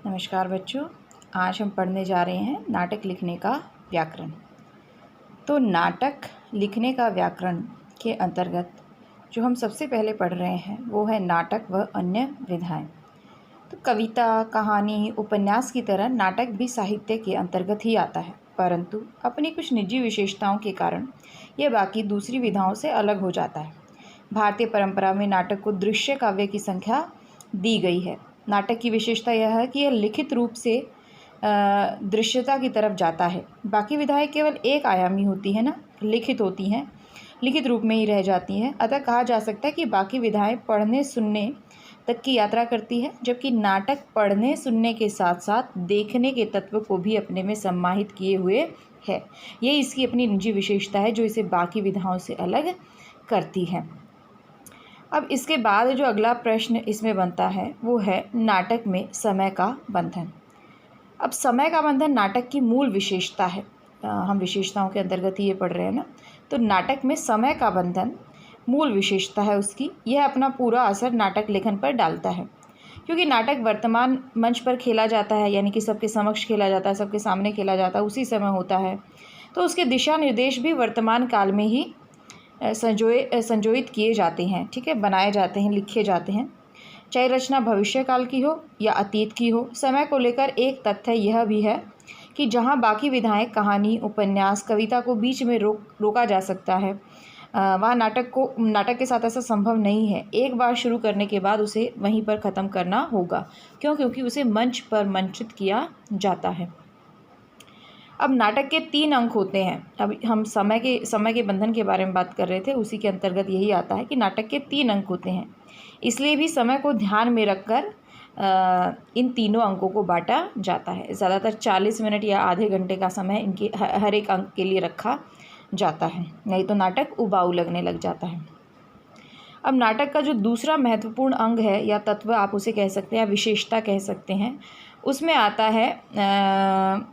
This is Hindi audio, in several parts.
नमस्कार बच्चों, आज हम पढ़ने जा रहे हैं नाटक लिखने का व्याकरण। तो नाटक लिखने का व्याकरण के अंतर्गत जो हम सबसे पहले पढ़ रहे हैं वो है नाटक व अन्य विधाएं। तो कविता, कहानी, उपन्यास की तरह नाटक भी साहित्य के अंतर्गत ही आता है, परंतु अपनी कुछ निजी विशेषताओं के कारण यह बाकी दूसरी विधाओं से अलग हो जाता है। भारतीय परंपरा में नाटक को दृश्य काव्य की संख्या दी गई है। नाटक की विशेषता यह है कि यह लिखित रूप से दृश्यता की तरफ जाता है। बाकी विधाएं केवल एक आयामी होती है ना, लिखित होती हैं, लिखित रूप में ही रह जाती हैं। अतः कहा जा सकता है कि बाकी विधाएं पढ़ने सुनने तक की यात्रा करती है, जबकि नाटक पढ़ने सुनने के साथ साथ देखने के तत्व को भी अपने में सम्माहित किए हुए है। ये इसकी अपनी निजी विशेषता है जो इसे बाकी विधाओं से अलग करती है। अब इसके बाद जो अगला प्रश्न इसमें बनता है वो है नाटक में समय का बंधन। अब समय का बंधन नाटक की मूल विशेषता है। हम विशेषताओं के अंतर्गत ही ये पढ़ रहे हैं ना। तो नाटक में समय का बंधन मूल विशेषता है उसकी। यह अपना पूरा असर नाटक लेखन पर डालता है, क्योंकि नाटक वर्तमान मंच पर खेला जाता है, यानी कि सबके समक्ष खेला जाता है, सबके सामने खेला जाता है, उसी समय होता है। तो उसके दिशा निर्देश भी वर्तमान काल में ही संजोहित किए जाते हैं, ठीक है, बनाए जाते हैं, लिखे जाते हैं। चाहे रचना भविष्य काल की हो या अतीत की हो, समय को लेकर एक तथ्य यह भी है कि जहाँ बाकी विधाएं, कहानी, उपन्यास, कविता को बीच में रोका जा सकता है, वहाँ नाटक के साथ ऐसा संभव नहीं है। एक बार शुरू करने के बाद उसे वहीं पर ख़त्म करना होगा। क्योंकि उसे मंच पर मंचित किया जाता है। अब नाटक के 3 अंक होते हैं। अब हम समय के बंधन के बारे में बात कर रहे थे, उसी के अंतर्गत यही आता है कि नाटक के 3 अंक होते हैं। इसलिए भी समय को ध्यान में रखकर इन तीनों अंकों को बांटा जाता है। ज़्यादातर 40 मिनट या आधे घंटे का समय इनके हर एक अंक के लिए रखा जाता है, नहीं तो नाटक उबाऊ लगने लग जाता है। अब नाटक का जो दूसरा महत्वपूर्ण अंग है या तत्व आप उसे कह सकते हैं या विशेषता कह सकते हैं, उसमें आता है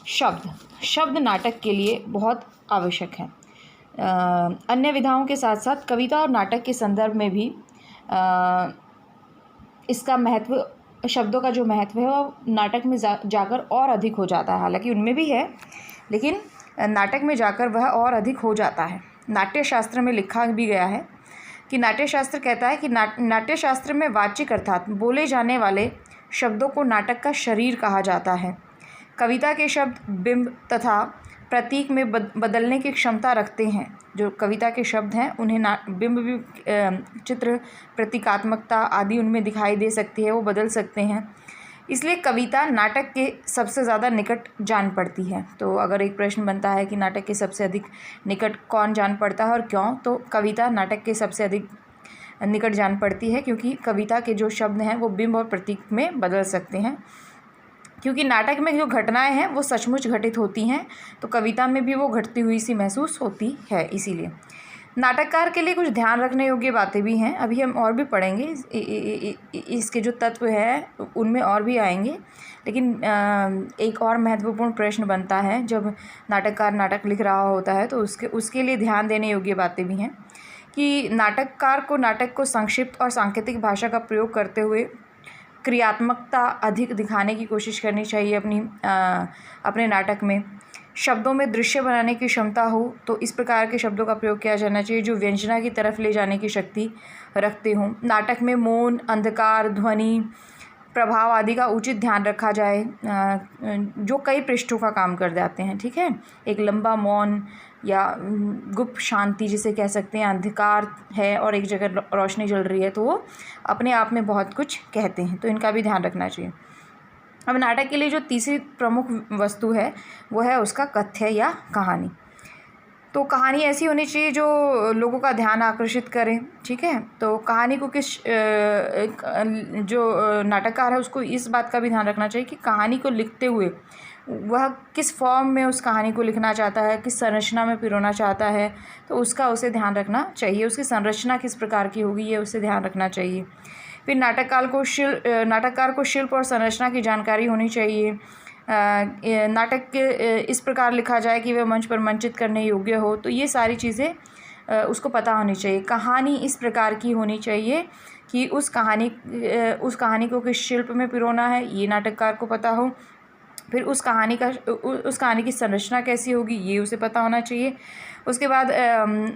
शब्द नाटक के लिए बहुत आवश्यक है। अन्य विधाओं के साथ साथ कविता और नाटक के संदर्भ में भी इसका महत्व, शब्दों का जो महत्व है वो नाटक में जाकर और अधिक हो जाता है। हालांकि उनमें भी है, लेकिन नाटक में जाकर वह और अधिक हो जाता है। नाट्यशास्त्र में लिखा भी गया है कि नाट्यशास्त्र कहता है कि नाट्यशास्त्र में वाचिक अर्थात बोले जाने वाले शब्दों को नाटक का शरीर कहा जाता है। कविता के शब्द बिंब तथा प्रतीक में बदलने की क्षमता रखते हैं। जो कविता के शब्द हैं उन्हें बिंब भी, चित्र, प्रतीकात्मकता आदि उनमें दिखाई दे सकती है, वो बदल सकते हैं। इसलिए कविता नाटक के सबसे ज़्यादा निकट जान पड़ती है। तो अगर एक प्रश्न बनता है कि नाटक के सबसे अधिक निकट कौन जान पड़ता है और क्यों, तो कविता नाटक के सबसे अधिक निकट जान पड़ती है, क्योंकि कविता के जो शब्द हैं वो बिंब और प्रतीक में बदल सकते हैं। क्योंकि नाटक में जो घटनाएं हैं वो सचमुच घटित होती हैं, तो कविता में भी वो घटती हुई सी महसूस होती है। इसीलिए नाटककार के लिए कुछ ध्यान रखने योग्य बातें भी हैं। अभी हम और भी पढ़ेंगे, इसके जो तत्व है उनमें और भी आएंगे। लेकिन एक और महत्वपूर्ण प्रश्न बनता है जब नाटककार नाटक लिख रहा होता है, तो उसके लिए ध्यान देने योग्य बातें भी हैं कि नाटककार को नाटक को संक्षिप्त और सांकेतिक भाषा का प्रयोग करते हुए क्रियात्मकता अधिक दिखाने की कोशिश करनी चाहिए अपने नाटक में। शब्दों में दृश्य बनाने की क्षमता हो तो इस प्रकार के शब्दों का प्रयोग किया जाना चाहिए जो व्यंजना की तरफ ले जाने की शक्ति रखते हों। नाटक में मौन, अंधकार, ध्वनि, प्रभाव आदि का उचित ध्यान रखा जाए, जो कई पृष्ठों का काम कर जाते हैं, ठीक है। एक लंबा मौन या गुप्त शांति जिसे कह सकते हैं, अंधकार है और एक जगह रोशनी जल रही है, तो वो अपने आप में बहुत कुछ कहते हैं, तो इनका भी ध्यान रखना चाहिए। अब नाटक के लिए जो तीसरी प्रमुख वस्तु है वो है उसका कथ्य या कहानी। तो कहानी ऐसी होनी चाहिए जो लोगों का ध्यान आकर्षित करे, ठीक है। तो कहानी को जो नाटककार है उसको इस बात का भी ध्यान रखना चाहिए कि कहानी को लिखते हुए वह किस फॉर्म में उस कहानी को लिखना चाहता है, किस संरचना में पिरोना चाहता है, तो उसका उसे ध्यान रखना चाहिए। उसकी संरचना किस प्रकार की होगी ये उसे ध्यान रखना चाहिए। फिर नाटककार को शिल्प और संरचना की जानकारी होनी चाहिए। नाटक के इस प्रकार लिखा जाए कि वह मंच पर मंचित करने योग्य हो, तो ये सारी चीज़ें उसको पता होनी चाहिए। कहानी इस प्रकार की होनी चाहिए कि उस कहानी को किस शिल्प में पिरोना है, ये नाटककार को पता हो। फिर उस कहानी की संरचना कैसी होगी, ये उसे पता होना चाहिए। उसके बाद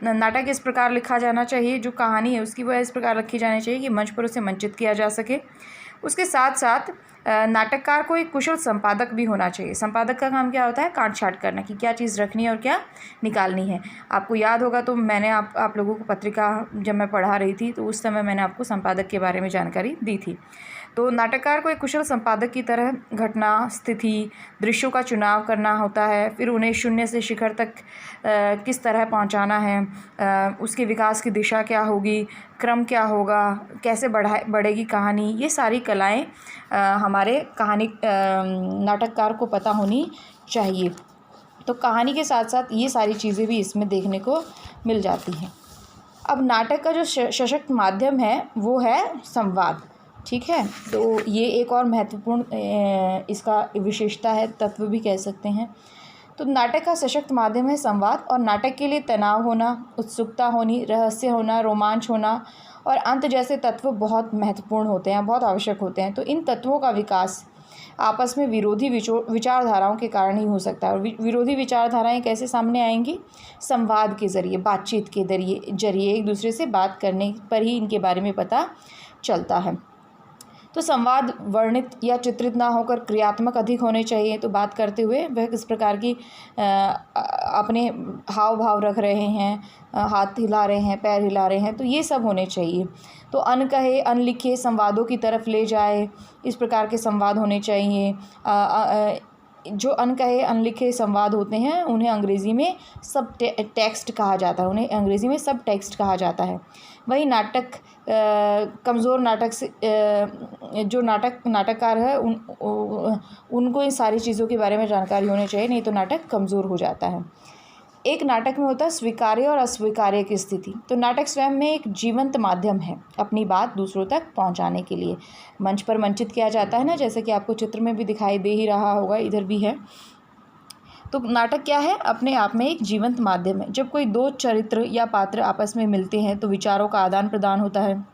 नाटक इस प्रकार लिखा जाना चाहिए, जो कहानी है उसकी वह इस प्रकार लिखी जानी चाहिए कि मंच पर उसे मंचित किया जा सके। उसके साथ साथ नाटककार को एक कुशल संपादक भी होना चाहिए। संपादक का काम क्या होता है, काट छाँट करना कि क्या चीज़ रखनी है और क्या निकालनी है। आपको याद होगा तो मैंने आप लोगों को पत्रिका जब मैं पढ़ा रही थी तो उस समय मैंने आपको संपादक के बारे में जानकारी दी थी। तो नाटककार को एक कुशल संपादक की तरह घटना, स्थिति, दृश्यों का चुनाव करना होता है। फिर उन्हें शून्य से शिखर तक किस तरह पहुंचाना है, उसके विकास की दिशा क्या होगी, क्रम क्या होगा, कैसे बढ़ेगी कहानी, ये सारी कलाएं हमारे नाटककार को पता होनी चाहिए। तो कहानी के साथ साथ ये सारी चीज़ें भी इसमें देखने को मिल जाती हैं। अब नाटक का जो सशक्त माध्यम है वो है संवाद। ठीक है, तो ये एक और महत्वपूर्ण इसका विशेषता है, तत्व भी कह सकते हैं। तो नाटक का सशक्त माध्यम है संवाद, और नाटक के लिए तनाव होना, उत्सुकता होनी, रहस्य होना, रोमांच होना और अंत जैसे तत्व बहुत महत्वपूर्ण होते हैं, बहुत आवश्यक होते हैं। तो इन तत्वों का विकास आपस में विरोधी विचारधाराओं के कारण ही हो सकता है। और विरोधी विचारधाराएं कैसे सामने आएंगी, संवाद के ज़रिए, बातचीत के जरिए एक दूसरे से बात करने पर ही इनके बारे में पता चलता है। तो संवाद वर्णित या चित्रित ना होकर क्रियात्मक अधिक होने चाहिए। तो बात करते हुए वह किस प्रकार की अपने हाव भाव रख रहे हैं, हाथ हिला रहे हैं, पैर हिला रहे हैं, तो ये सब होने चाहिए। तो अनकहे अनलिखे संवादों की तरफ ले जाए, इस प्रकार के संवाद होने चाहिए। जो अनकहे अनलिखे संवाद होते हैं उन्हें अंग्रेज़ी में सब टेक्स्ट कहा जाता है, उन्हें अंग्रेज़ी में सब टेक्स्ट कहा जाता है। वही कमज़ोर नाटक से जो नाटककार है उनको इन सारी चीज़ों के बारे में जानकारी होनी चाहिए, नहीं तो नाटक कमज़ोर हो जाता है। एक नाटक में होता है स्वीकार्य और अस्वीकार्य की स्थिति। तो नाटक स्वयं में एक जीवंत माध्यम है अपनी बात दूसरों तक पहुंचाने के लिए। मंच पर मंचित किया जाता है ना, जैसे कि आपको चित्र में भी दिखाई दे ही रहा होगा, इधर भी है। तो नाटक क्या है, अपने आप में एक जीवंत माध्यम है। जब कोई दो चरित्र या पात्र आपस में मिलते हैं तो विचारों का आदान प्रदान होता है।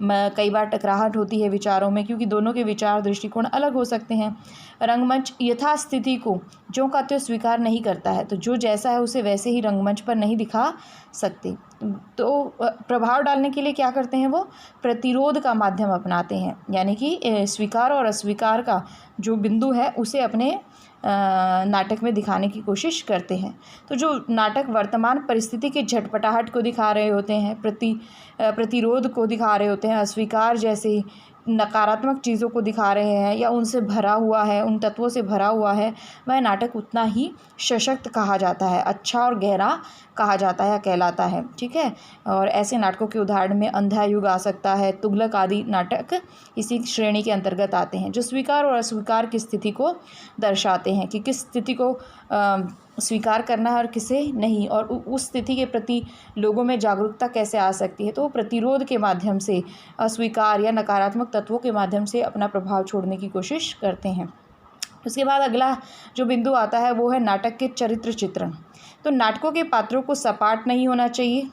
कई बार टकराहट होती है विचारों में, क्योंकि दोनों के विचार दृष्टिकोण अलग हो सकते हैं। रंगमंच यथास्थिति को ज्यों का त्यों स्वीकार नहीं करता है, तो जो जैसा है उसे वैसे ही रंगमंच पर नहीं दिखा सकते। तो प्रभाव डालने के लिए क्या करते हैं, वो प्रतिरोध का माध्यम अपनाते हैं, यानी कि स्वीकार और अस्वीकार का जो बिंदु है उसे अपने नाटक में दिखाने की कोशिश करते हैं। तो जो नाटक वर्तमान परिस्थिति के झटपटाहट को दिखा रहे होते हैं, प्रतिरोध को दिखा रहे होते हैं, अस्वीकार जैसे नकारात्मक चीज़ों को दिखा रहे हैं या उनसे भरा हुआ है, उन तत्वों से भरा हुआ है, वह नाटक उतना ही सशक्त कहा जाता है, अच्छा और गहरा कहा जाता है, कहलाता है। ठीक है, और ऐसे नाटकों के उदाहरण में अंधा युग आ सकता है, तुगलक आदि नाटक इसी श्रेणी के अंतर्गत आते हैं, जो स्वीकार और अस्वीकार की स्थिति को दर्शाते हैं कि किस स्थिति को स्वीकार करना है और किसे नहीं, और उस स्थिति के प्रति लोगों में जागरूकता कैसे आ सकती है। तो वो प्रतिरोध के माध्यम से, अस्वीकार या नकारात्मक तत्वों के माध्यम से अपना प्रभाव छोड़ने की कोशिश करते हैं। उसके बाद अगला जो बिंदु आता है वो है नाटक के चरित्र चित्रण। तो नाटकों के पात्रों को सपाट नहीं होना चाहिए,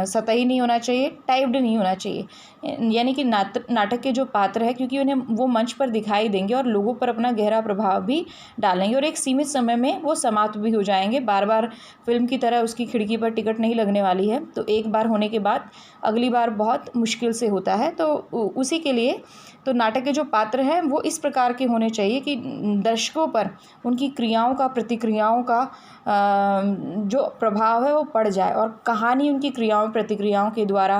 सतही नहीं होना चाहिए, टाइप्ड नहीं होना चाहिए। यानी कि नाटक के जो पात्र हैं, क्योंकि उन्हें वो मंच पर दिखाई देंगे और लोगों पर अपना गहरा प्रभाव भी डालेंगे और एक सीमित समय में वो समाप्त भी हो जाएंगे। बार बार फिल्म की तरह उसकी खिड़की पर टिकट नहीं लगने वाली है, तो एक बार होने के बाद अगली बार बहुत मुश्किल से होता है। तो उसी के लिए तो नाटक के जो पात्र हैं वो इस प्रकार के होने चाहिए कि दर्शकों पर उनकी क्रियाओं का, प्रतिक्रियाओं का जो प्रभाव है वो पड़ जाए और कहानी उनकी क्रियाओं प्रतिक्रियाओं के द्वारा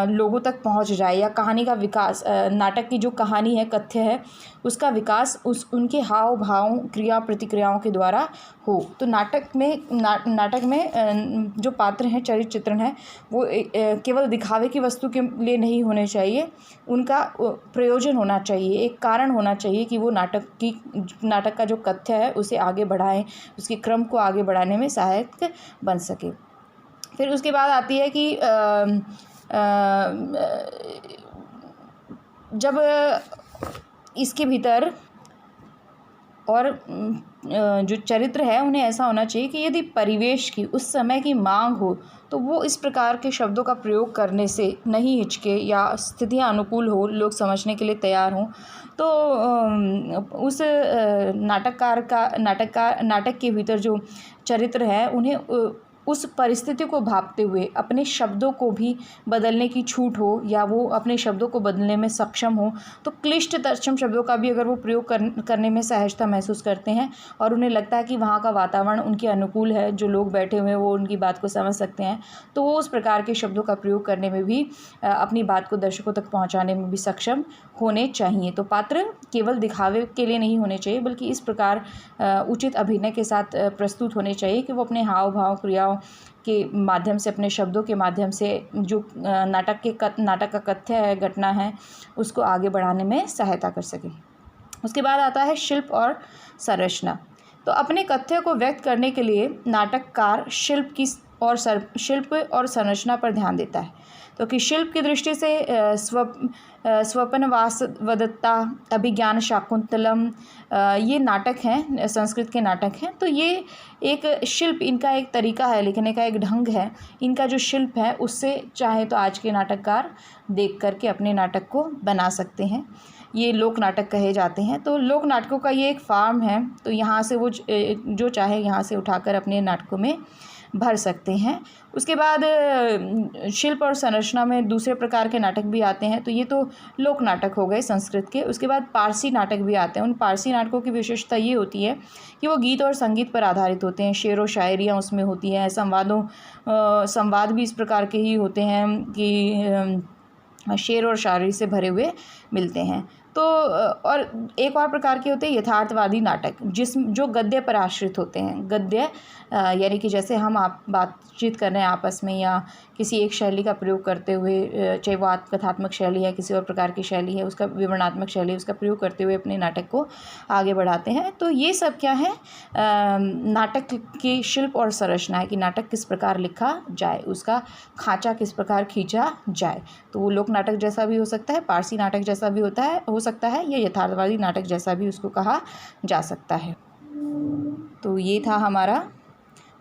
लोगों तक पहुंच जाए, या कहानी का विकास, नाटक की जो कहानी है, कथ्य है, उसका विकास उनके हाव भाव, क्रिया प्रतिक्रियाओं के द्वारा हो। तो नाटक में जो पात्र हैं, चरित्र चित्रण है, वो केवल दिखावे की वस्तु के लिए नहीं होने चाहिए, उनका प्रयोजन होना चाहिए, एक कारण होना चाहिए कि वो नाटक का जो कथ्य है उसे आगे बढ़ाएं, उसके क्रम को आगे बढ़ाने में सहायक बन सके। फिर उसके बाद आती है कि जब इसके भीतर और जो चरित्र है उन्हें ऐसा होना चाहिए कि यदि परिवेश की उस समय की मांग हो तो वो इस प्रकार के शब्दों का प्रयोग करने से नहीं हिचके, या स्थितियाँ अनुकूल हो, लोग समझने के लिए तैयार हों, तो उस नाटक के भीतर जो चरित्र है उन्हें उस परिस्थिति को भांपते हुए अपने शब्दों को भी बदलने की छूट हो, या वो अपने शब्दों को बदलने में सक्षम हो, तो क्लिष्ट तत्सम शब्दों का भी अगर वो प्रयोग करने में सहजता महसूस करते हैं और उन्हें लगता है कि वहाँ का वातावरण उनके अनुकूल है, जो लोग बैठे हुए हैं वो उनकी बात को समझ सकते हैं, तो वो उस प्रकार के शब्दों का प्रयोग करने में भी अपनी बात को दर्शकों तक पहुँचाने में भी सक्षम होने चाहिए। तो पात्र केवल दिखावे के लिए नहीं होने चाहिए, बल्कि इस प्रकार उचित अभिनय के साथ प्रस्तुत होने चाहिए कि वो अपने हाव भाव, क्रियाओं के माध्यम से, अपने शब्दों के माध्यम से जो नाटक का कथ्य है, घटना है, उसको आगे बढ़ाने में सहायता कर सके। उसके बाद आता है शिल्प और संरचना। तो अपने कथ्य को व्यक्त करने के लिए नाटककार शिल्प और संरचना पर ध्यान देता है। तो कि शिल्प की दृष्टि से स्वपनवासवदत्ता, अभिज्ञान शाकुंतलम, ये नाटक हैं, संस्कृत के नाटक हैं। तो ये एक शिल्प, इनका एक तरीका है, लिखने का एक ढंग है, इनका जो शिल्प है उससे चाहे तो आज के नाटककार देख करके अपने नाटक को बना सकते हैं। ये लोक नाटक कहे जाते हैं। तो लोक नाटकों का ये एक फार्म है, तो यहाँ से वो जो चाहे यहाँ से उठाकर अपने नाटकों में भर सकते हैं। उसके बाद शिल्प और संरचना में दूसरे प्रकार के नाटक भी आते हैं। तो ये तो लोक नाटक हो गए संस्कृत के। उसके बाद पारसी नाटक भी आते हैं। उन पारसी नाटकों की विशेषता ये होती है कि वो गीत और संगीत पर आधारित होते हैं, शेर व शायरियाँ उसमें होती हैं, संवाद भी इस प्रकार के ही होते हैं कि शेर और शायरी से भरे हुए मिलते हैं। तो और एक और प्रकार के होते हैं यथार्थवादी नाटक, जो गद्य पर आश्रित होते हैं। गद्य यानी कि जैसे हम बातचीत कर रहे हैं आपस में, या किसी एक शैली का प्रयोग करते हुए, चाहे वो आत्मकथात्मक शैली है, किसी और प्रकार की शैली है, उसका विवरणात्मक शैली है, उसका प्रयोग करते हुए अपने नाटक को आगे बढ़ाते हैं। तो ये सब क्या है, नाटक की शिल्प और संरचना है कि नाटक किस प्रकार लिखा जाए, उसका खाँचा किस प्रकार खींचा जाए। तो वो लोक नाटक जैसा भी हो सकता है, पारसी नाटक जैसा भी हो सकता है, या यथार्थवादी नाटक जैसा भी उसको कहा जा सकता है। तो ये था हमारा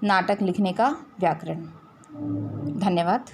नाटक लिखने का व्याकरण। धन्यवाद।